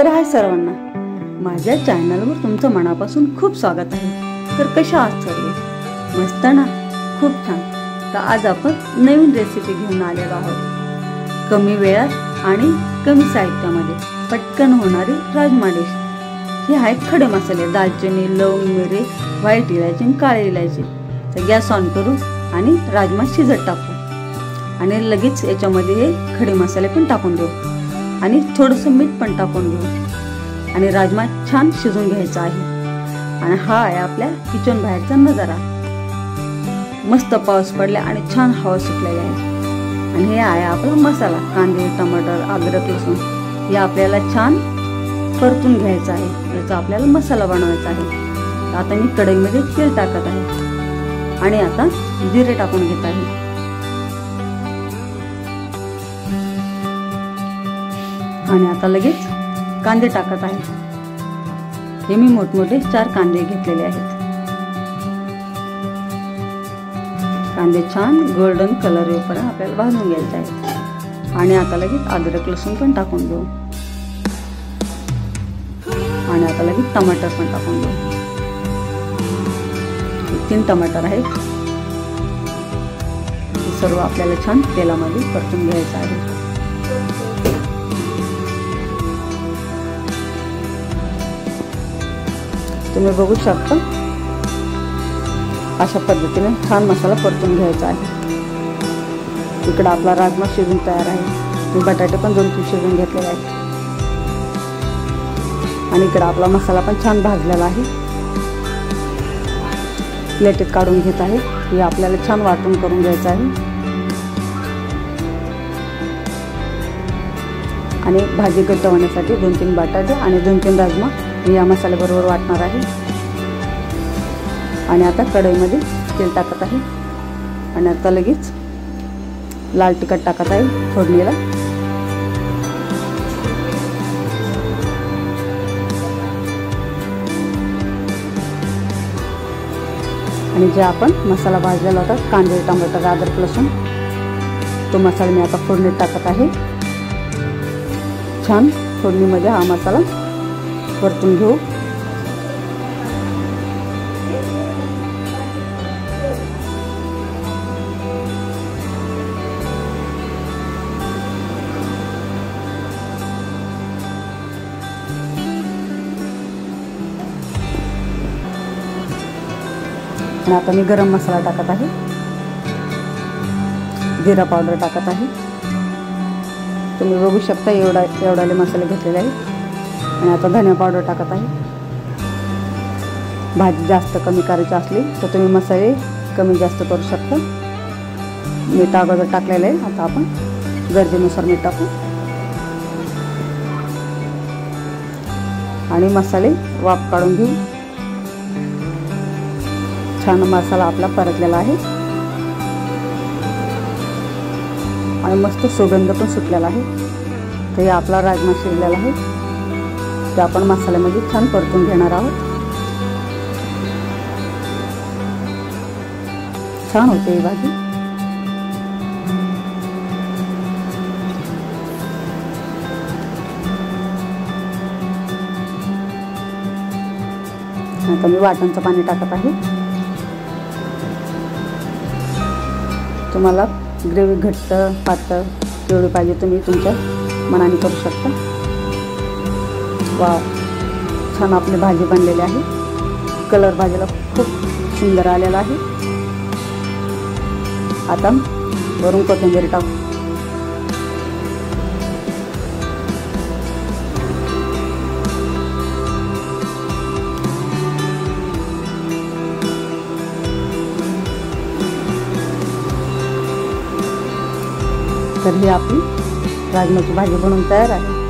तर हाय सर्वांना, माझ्या चॅनलवर तुमचं मनापासून खूप स्वागत आहे। तर कशा आहात सर्व? मस्त ना? खूप छान। तर आज आपण नवीन रेसिपी घेऊन आलेलो आहोत। कमी वेळात आणि कमी साहित्यामध्ये पटकन होणारी राजमा डिश। हे आहेत खडे मसाले, दालचिनी, लवंग, मिरी, व्हाईट इलायची, काळी इलायची। तर गॅस ऑन करू आणि राजमा शिजत टाकू आणि लगेच याच्यामध्ये हे खडे मसाले पण टाकून देऊ आणि थोडंसं मीठ पण टाकून घेऊ आणि राजमा छान शिजून घ्यायचा आहे। आणि हा आहे आपल्या किचन बाहेरचा नजारा। मस्त पाऊस पडला आणि छान हवा सुटलेली आहे। आणि हे आहे आपला मसाला, कांदे, टमाटर, अद्रक, लसूण हे आपल्याला छान परतून घ्यायचं आहे। याचा आपल्याला मसाला बनवायचा आहे। तर आता मी कढईमध्ये तेल टाकत आहे आणि आता जिरे टाकून घेत आहे। आणि आता लगेच कांदे टाकत आहे। हे मी मोठमोठे 4 कांदे घेतलेले आहेत। कांदे छान गोल्डन कलर येईपर्यंत आपल्याला भाजून घ्यायचे आहे। आणि आता लगेच अद्रक लसूण पण टाकून घेऊ आणि आता लगेच टमाटर पण टाकून घेऊ। 3 टमाटर आहेत। हे सर्व आपल्याला छान तेलामध्ये परतून घ्यायचं आहे। तुम्ही बघू शकता अशा पद्धतीने छान मसाला परतून घ्यायचा आहे। इकडे आपला राजमा शिजून तयार आहे। मी बटाटे पण 2-3 शिजून घेतलेले आहेत आणि इकडे आपला मसाला पण छान भाजलेला आहे। प्लेटीत काढून घेत आहे। हे आपल्याला छान वाटून करून घ्यायचं आहे आणि भाजी घट्ट होण्यासाठी 2-3 बटाटे आणि 2-3 राजमा या मसाल्याबरोबर वाटणार आहे। आणि आता कढईमध्ये तेल टाकत आहे आणि आता लगेच लाल तिखट टाकत आहे फोडणीला। आणि जे आपण मसाला भाजलेला होता, कांदे, टमाटर, अद्रक, लसूण, तो मसाला मी आता फोडणीत टाकत आहे। छान फोडणीमध्ये हा मसाला परतून घेऊ। आणि आता मी गरम मसाला टाकत आहे, जिरा पावडर टाकत आहे। तुम्ही बघू शकता एवढाले मसाले घेतलेले आहेत। आणि आता धनिया पावडर टाकत आहे। भाजी जास्त कमी करायची असली तर तुम्ही मसाले कमी जास्त करू शकता। मीठ अगोदर टाकलेलं आहे, आता आपण गरजेनुसार मीठ टाकू आणि मसाले वाफ काढून घेऊ। छान मसाला आपला परतलेला आहे आणि मस्त सुगंध पण सुटलेला आहे। तर आपला राजमा शिजलेला आहे, ते आपण मसाल्यामध्ये छान परतून घेणार आहोत। छान होते ही भाजी। आता मी वाटणचं पाणी टाकत आहे। तुम्हाला ग्रेव्ही घट्ट पातळ केवढी पाहिजे तुम्ही तुमच्या मनाने करू शकता। वाव, छान आपली भाजी बनलेली आहे। कलर भाजीला खूप सुंदर आलेला आहे। आता वरून कोथिंबीर टाकू। तर ही आपली राजमाची भाजी बनवून तयार आहे।